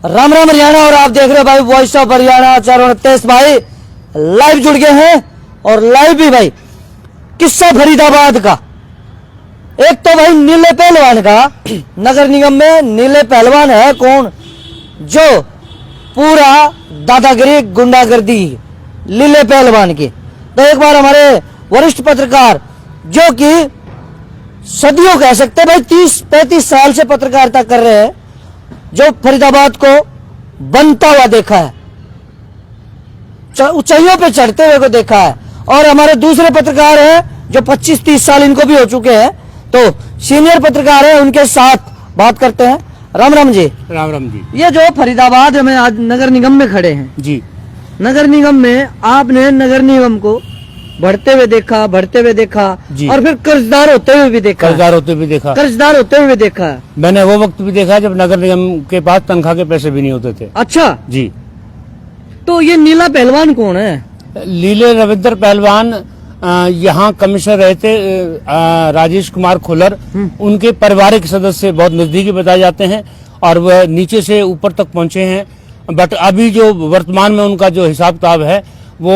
राम राम हरियाणा। और आप देख रहे हो भाई वॉइस ऑफ हरियाणा 429 भाई लाइव जुड़ गए हैं। और लाइव भी भाई किस्सा फरीदाबाद का। एक तो भाई नीले पहलवान का, नगर निगम में नीले पहलवान है कौन जो पूरा दादागिरी गुंडागर्दी नीले पहलवान की। तो एक बार हमारे वरिष्ठ पत्रकार जो कि सदियों कह सकते भाई 30-35 साल से पत्रकारिता कर रहे हैं, जो फरीदाबाद को बनता हुआ देखा है, ऊंचाइयों पे चढ़ते हुए को देखा है। और हमारे दूसरे पत्रकार हैं जो 25-30 साल इनको भी हो चुके हैं, तो सीनियर पत्रकार हैं, उनके साथ बात करते हैं। राम राम जी। राम राम जी। ये जो फरीदाबाद में आज नगर निगम में खड़े हैं जी, नगर निगम में आपने नगर निगम को बढ़ते हुए देखा जी। और फिर कर्जदार होते हुए भी देखा। कर्जदार होते हुए भी देखा। मैंने वो वक्त भी देखा जब नगर निगम के पास तनख्वाह के पैसे भी नहीं होते थे। अच्छा जी। तो ये नीला पहलवान कौन है? लीले रविंद्र पहलवान यहाँ कमिश्नर रहे थे राजेश कुमार खुलर, उनके पारिवारिक सदस्य बहुत नजदीकी बताए जाते हैं और वह नीचे से ऊपर तक पहुंचे हैं। बट अभी जो वर्तमान में उनका जो हिसाब किताब है वो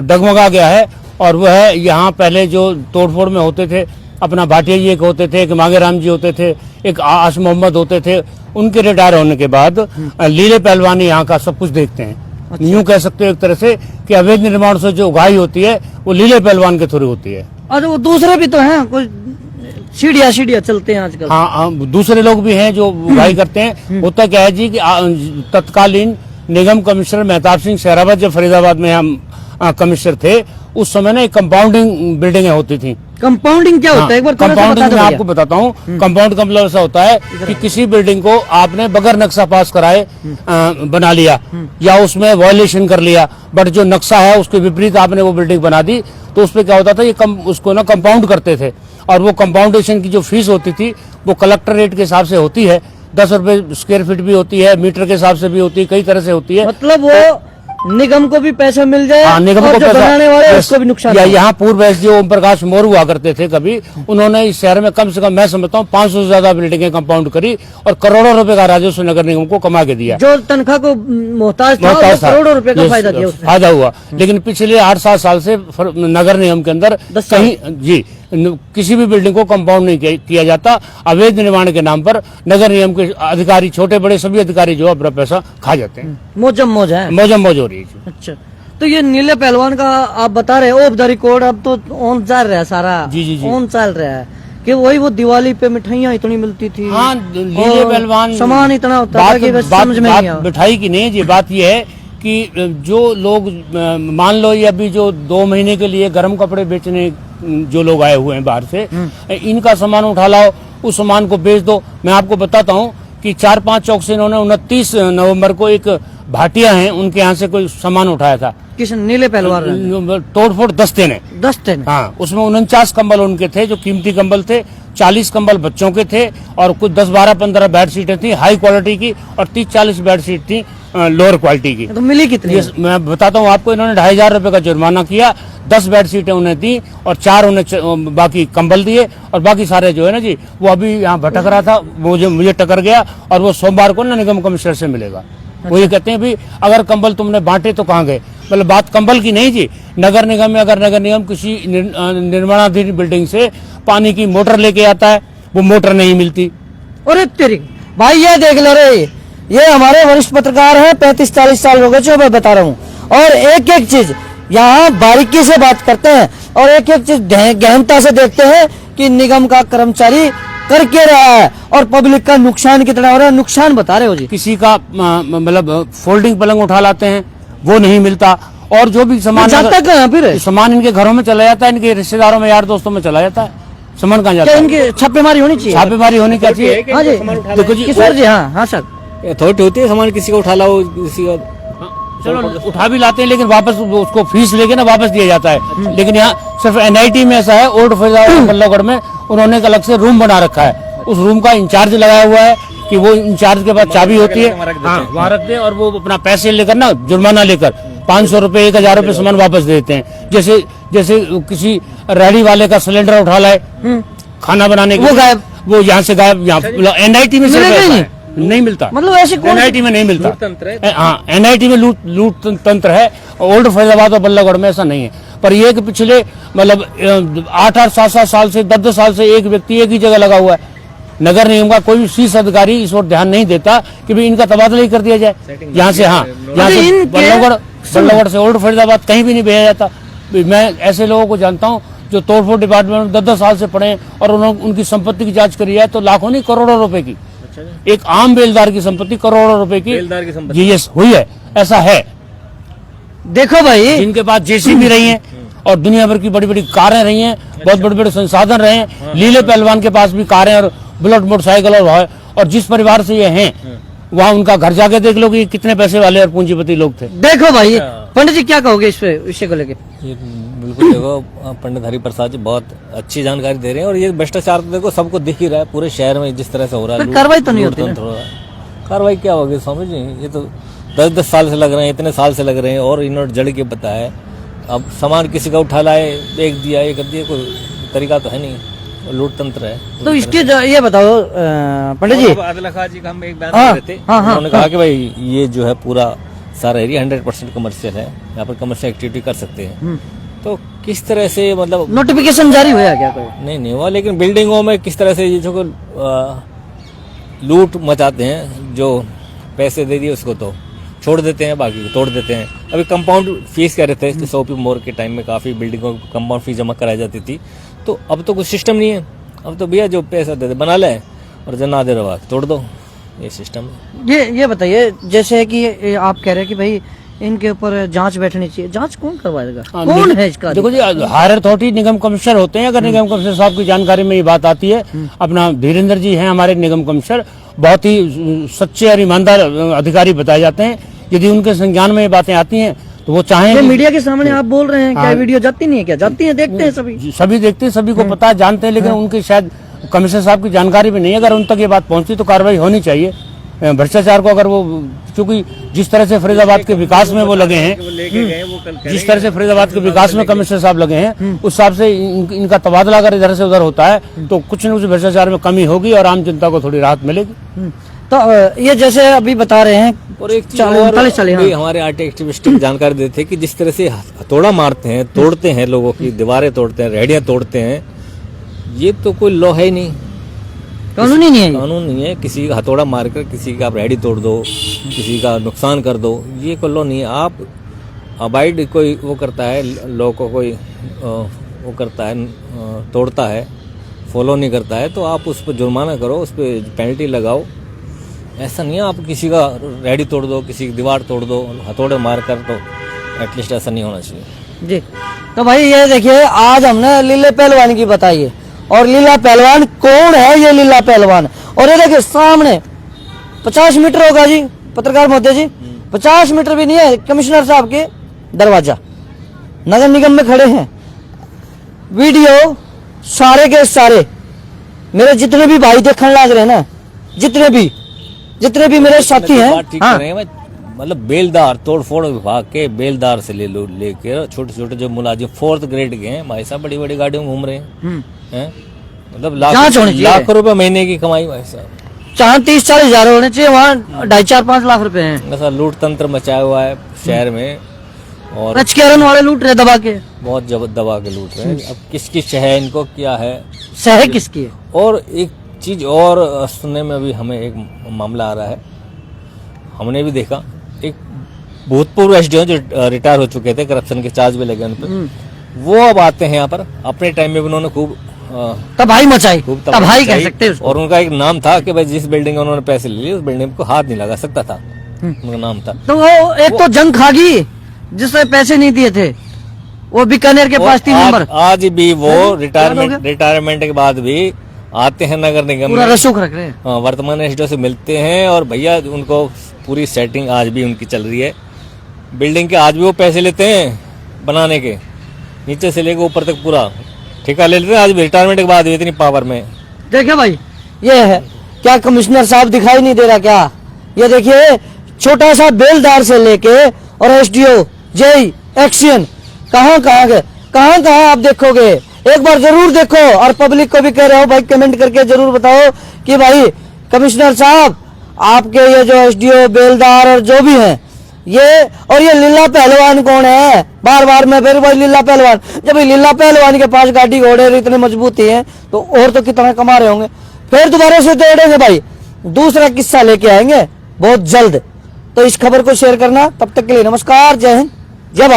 डगमगा गया है। और वह यहाँ पहले जो तोड़फोड़ में होते थे, अपना भाटिया जी एक होते थे, एक मांगेराम जी होते थे, एक आश मोहम्मद होते थे, उनके रिटायर होने के बाद लीले पहलवान यहाँ का सब कुछ देखते हैं। अच्छा। यूँ कह सकते हो एक तरह से कि अवैध निर्माण से जो उगाही होती है वो लीले पहलवान के थ्रू होती है। और वो दूसरे भी तो हैं, कुछ सीढ़ियाँ चलते हैं आजकल। हाँ, दूसरे लोग भी हैं जो उगाही करते हैं। होता क्या है जी कि तत्कालीन निगम कमिश्नर मेहताब सिंह सहरावत जब फरीदाबाद में हम कमिश्नर थे, उस समय ना एक कंपाउंडिंग बिल्डिंगें होती थी। कंपाउंडिंग क्या होता है? एक बार कंपाउंडिंग मैं आपको बताता हूँ। कंपाउंड का मतलब ऐसा होता है कि किसी बिल्डिंग को आपने बगैर नक्शा पास कराए बना लिया या उसमें वायलेशन कर लिया, बट जो नक्शा है उसके विपरीत आपने वो बिल्डिंग बना दी, तो उसपे क्या होता था, ये उसको ना कंपाउंड करते थे। और वो कंपाउंडेशन की जो फीस होती थी वो कलेक्टर रेट के हिसाब से होती है। 10 रुपए स्क्वायर फीट भी होती है, मीटर के हिसाब से भी होती है, कई तरह से होती है। मतलब वो निगम को भी पैसा मिल जाए। हाँ, निगम को पैसा, बनाने वाले उसको भी नुकसान। यहाँ पूर्व एसडीओ ओम प्रकाश मोर हुआ करते थे कभी, उन्होंने इस शहर में कम से कम मैं समझता हूँ 500 से ज्यादा बिल्डिंगें कंपाउंड करी और करोड़ों रुपए का राजस्व नगर निगम को कमा के दिया। जो तनख्वाह को मोहताज था करोड़ों रुपए का फायदा हुआ। लेकिन पिछले 8-7 साल से नगर निगम के अंदर कहीं जी किसी भी बिल्डिंग को कंपाउंड नहीं किया जाता। अवैध निर्माण के नाम पर नगर निगम के अधिकारी, छोटे बड़े सभी अधिकारी जो अपना पैसा खा जाते हैं। मौज है, मौज हो रही है। अच्छा, तो ये नीले पहलवान का आप बता रहे हो ऑफ द रिकॉर्ड, अब तो ऑन चल रहा है सारा। जी ऑन चल रहा है कि वही वो दिवाली पे मिठाइयाँ इतनी मिलती थी। हाँ, नीले पहलवान सामान इतना होता है कि बस समझ में नहीं आता। मिठाई की नहीं जी, बात ये है कि जो लोग मान लो ये अभी जो 2 महीने के लिए गर्म कपड़े बेचने जो लोग आए हुए हैं बाहर से, इनका सामान उठा लाओ, उस सामान को बेच दो। मैं आपको बताता हूँ कि 4-5 चौक से इन्होंने 29 नवंबर को एक भाटिया हैं उनके यहाँ से कोई सामान उठाया था। किस नीले पहलवान? तोड़फोड़ दस्ते ने। हाँ, उसमें 49 कंबल उनके थे जो कीमती कंबल थे, 40 कंबल बच्चों के थे और कुछ 10-12-15 बेडशीटें थी हाई क्वालिटी की और 30-40 बेडशीट थी लोअर क्वालिटी की। तो मिली कितनी? मैं बताता हूँ आपको। इन्होंने 2,500 रुपए का जुर्माना किया, 10 बेडशीटें उन्हें दी और 4 उन्हें बाकी कंबल दिए और बाकी सारे जो है ना जी वो अभी यहाँ भटक रहा था, मुझे टकर गया और वो सोमवार को ना निगम कमिश्नर से मिलेगा। वो ये कहते हैं भी अगर कंबल तुमने बांटे तो कहाँ गए? मतलब बात कंबल की नहीं जी, नगर निगम में अगर नगर निगम किसी निर्माणाधीन बिल्डिंग से पानी की मोटर लेके आता है, वो मोटर नहीं मिलती। अरे तेरी भाई ये देख लो रे, ये हमारे वरिष्ठ पत्रकार हैं, 35-40 साल हो गए जो मैं बता रहा हूँ, और एक एक चीज यहाँ बारीकी से बात करते हैं और एक एक चीज गहनता से देखते हैं कि निगम का कर्मचारी कर क्या रहा है और पब्लिक का नुकसान कितना हो रहा है। नुकसान बता रहे हो जी। किसी का मतलब फोल्डिंग पलंग उठा लाते हैं, वो नहीं मिलता, और जो भी सामान जाता कहाँ फिर? सामान इनके घरों में चला जाता है, इनके रिश्तेदारों में यार दोस्तों में चला जाता है। सामान कहाँ जाता है? इनकी छापेमारी होनी चाहिए। छापेमारी होनी चाहिए। हाँ जी, देखो जी किशोर जी। हाँ सर, अथॉरिटी होती है, सामान किसी को उठा लाओ, किसी का चलो उठा भी लाते हैं, लेकिन वापस उसको फीस लेके ना वापस दिया जाता है। लेकिन यहाँ सिर्फ NIT में ऐसा है, ओल्ड फरीदाबाद में उन्होंने एक अलग से रूम बना रखा है। उस रूम का इंचार्ज लगाया हुआ है कि वो इंचार्ज के पास चाबी होती है, वहाँ रख दे और वो अपना पैसे लेकर ना जुर्माना लेकर 500 रुपए 1000 रुपए सामान वापस देते हैं। जैसे किसी रेहड़ी वाले का सिलेंडर उठा लाए खाना बनाने के, वो गायब, वो यहाँ से गायब। यहाँ NIT में नहीं मिलता, मतलब ऐसे कौन एनआईटी में नहीं मिलता। तंत्र है। हाँ, एनआईटी में लूट तंत्र है, ओल्ड फैजाबाद और बल्लागढ़ में ऐसा नहीं है। पर ये कि पिछले मतलब 8-8, 7-7 साल से 10-10 साल से एक व्यक्ति एक ही जगह लगा हुआ है। नगर निगम का कोई शीर्ष अधिकारी इस ओर ध्यान नहीं देता कि भाई इनका तबादला ही कर दिया जाए यहाँ से। हाँ, यहाँ से बल्लागढ़ से ओल्ड फैजाबाद कहीं भी नहीं भेजा जाता। मैं ऐसे लोगों को जानता हूँ जो तोड़फोड़ डिपार्टमेंट में 10-10 साल से पड़े हैं और उन्होंने उनकी संपत्ति की जांच करी है तो लाखों नहीं करोड़ों रुपए की, एक आम बेलदार की संपत्ति करोड़ों रुपए की बेलदार की संपत्ति। जी यस हुई है, ऐसा है। देखो भाई, जिनके पास जेसीबी रही हैं और दुनिया भर की बड़ी बड़ी कारें रही हैं, बहुत बड़े बड़े संसाधन रहे हैं। लीले पहलवान के पास भी कारें और बुलेट मोटरसाइकिल और जिस परिवार से ये हैं वहाँ उनका घर जाके देख लो कि कितने पैसे वाले और पूंजीपति लोग थे। देखो भाई, पंडित जी क्या कहोगे इस पे, विषय को लेके? ये बिल्कुल देखो, पंडित हरिप्रसाद जी बहुत अच्छी जानकारी दे रहे हैं। और ये भ्रष्टाचार तो देखो सबको दिख ही रहा है पूरे शहर में जिस तरह से हो रहा है। पर कार्रवाई तो नहीं होती ना? कार्रवाई क्या होगी स्वामी जी, ये तो 10-10 साल से लग रहे हैं, इतने साल से लग रहे हैं और इन्होंने जड़ के बताया। अब सामान किसी का उठा लाए, देख दिया, ये कर दिया, कोई तरीका तो है नहीं, लूट तंत्र है। तो इसके ये बताओ पंडित जी, आदिल खान जी का हम एक बयान हाँ, दे रहे थे, हाँ, उन्होंने कहा कि भाई ये जो है पूरा सारा एरिया 100% कमर्शियल है, यहाँ पर कमर्शियल एक्टिविटी कर सकते हैं। तो किस तरह से मतलब नोटिफिकेशन जारी हुआ क्या कोई? नहीं हुआ, लेकिन बिल्डिंगों में किस तरह से ये जो लूट मचाते हैं, जो पैसे दे दिए उसको तो छोड़ देते हैं, बाकी को तोड़ देते हैं। अभी कंपाउंड फीस कह रहे थे, जैसे ओपी मोर के टाइम में काफी बिल्डिंगों को कंपाउंड फीस जमा कराई जाती थी, तो अब तो कुछ सिस्टम नहीं है। अब तो भैया जो पैसा दे दे बना ले और जो ना दे रहा तोड़ दो, ये सिस्टम है। ये बताइए, जैसे कि आप कह रहे हैं कि भाई इनके ऊपर जांच बैठनी चाहिए, जांच कौन करवाएगा? कौन है इसका? देखो जी, हायर अथॉरिटी निगम कमिश्नर होते हैं। अगर निगम कमिश्नर साहब की जानकारी में ये बात आती है, अपना धीरेन्द्र जी हैं हमारे निगम कमिश्नर, बहुत ही सच्चे और ईमानदार अधिकारी बताए जाते हैं। यदि उनके संज्ञान में ये बातें आती हैं तो वो चाहें। मीडिया के सामने आप बोल रहे हैं, क्या वीडियो जाती नहीं है? क्या जाती है? देखते हैं सभी देखते हैं, सभी को पता है, जानते हैं, लेकिन उनकी शायद कमिश्नर साहब की जानकारी भी नहीं है। अगर उन तक ये बात पहुंची तो कार्रवाई होनी चाहिए। भ्रष्टाचार को अगर वो, क्योंकि जिस तरह से फरीदाबाद के विकास में वो लगे हैं, जिस तरह से फरीदाबाद के विकास में कमिश्नर साहब लगे हैं, उस हिसाब से इनका तबादला अगर इधर से उधर होता है तो कुछ न कुछ भ्रष्टाचार में कमी होगी और आम जनता को थोड़ी राहत मिलेगी। तो ये जैसे अभी बता रहे हैं, और एक चीज और भी हमारे आर्टी एक्टिविस्ट की जानकारी देते हैं कि जिस तरह से हथौड़ा मारते हैं, तोड़ते हैं, लोगों की दीवारें तोड़ते हैं, रेहड़ियां तोड़ते हैं, ये तो कोई लॉ है ही नहीं, कानूनी नहीं है। कानून नहीं है। किसी का हथौड़ा मारकर किसी का आप रेहड़ी तोड़ दो, किसी का नुकसान कर दो, ये कोई लॉ नहीं है। आप अबाइड कोई वो करता है, लॉ को कोई वो करता है, तोड़ता है, फॉलो नहीं करता है, तो आप उस पर जुर्माना करो, उस पर पेनल्टी लगाओ। ऐसा नहीं है आप किसी का रेहड़ी तोड़ दो, किसी की दीवार तोड़ दो हथौड़े मार कर, तो एटलीस्ट ऐसा नहीं होना चाहिए जी। तो भाई ये देखिए, आज हमने लीले पहलवान की बताई है, और लीला पहलवान कौन है? ये लीला पहलवान, और ये देखिए सामने 50 मीटर होगा जी पत्रकार महोदय जी, 50 मीटर भी नहीं है कमिश्नर साहब के दरवाजा, नगर निगम में खड़े हैं। वीडियो सारे के सारे मेरे जितने भी भाई देखने लग रहे हैं ना, जितने भी मेरे साथी हैं, हाँ। मतलब बेलदार, तोड़फोड़ विभाग के बेलदार से लेकर छोटे छोटे जो मुलाजिम 4th ग्रेड के हैं भाई साहब, बड़ी बड़ी गाड़ियों में घूम रहे हैं, मतलब लाखों रुपए महीने की कमाई भाई साहब। जहाँ 30-40 हजार होने चाहिए, वहाँ 2.5-4-5 लाख रुपए हैं। ऐसा लूट तंत्र मचाया हुआ है शहर में, और रचकेरन वाले लूट रहे दबा के, बहुत दबा के लूट रहे हैं। अब किसकी शह इनको क्या है, शह किसकी है? और एक चीज और सुनने में अभी हमें एक मामला आ रहा है, हमने भी देखा, एक भूतपूर्व एसडीओ जो रिटायर हो चुके थे, करप्शन के चार्ज भी लगे उन पर, वो अब आते हैं यहाँ पर। अपने टाइम में उन्होंने खूब तबाही मचाई, तबाही कह सकते हैं। और उनका एक नाम था कि भाई जिस बिल्डिंग में उन्होंने पैसे ले लिए उस बिल्डिंग को हाथ नहीं लगा सकता था, उनका नाम था। तो वो एक तो जंग खागी जिसने पैसे नहीं दिए थे, वो बीकानेर के पास 3 नंबर। आज भी वो रिटायरमेंट के बाद भी आते हैं नगर निगम में, रसूख रख रहे हैं। वर्तमान एसडीओ से मिलते हैं, और भैया उनको पूरी सेटिंग आज भी उनकी चल रही है बिल्डिंग के। आज भी वो पैसे लेते हैं बनाने के, नीचे से लेकर ऊपर तक पूरा ठेका ले लेते हैं। आज भी रिटायरमेंट के बाद भी इतनी पावर में। देखिए भाई, ये है क्या कमिश्नर साहब दिखाई नहीं दे रहा क्या? ये देखिए, छोटा सा बेलदार से लेके और एसडीओ, जेई, एक्शन, कहाँ आप देखोगे? एक बार जरूर देखो, और पब्लिक को भी कह रहे हो भाई, कमेंट करके जरूर बताओ कि भाई कमिश्नर साहब आपके ये जो एसडीओ बेलदार और जो भी हैं ये, और ये लीला पहलवान कौन है? बार बार मैं फिर वही लीला पहलवान, जब ये लीला पहलवान के पास गाड़ी घोड़े इतने मजबूती हैं तो और तो कितना कमा रहे होंगे। फिर दोबारा से दौड़ेंगे भाई, दूसरा किस्सा लेके आएंगे बहुत जल्द। तो इस खबर को शेयर करना। तब तक के लिए नमस्कार, जय हिंद, जय भारत।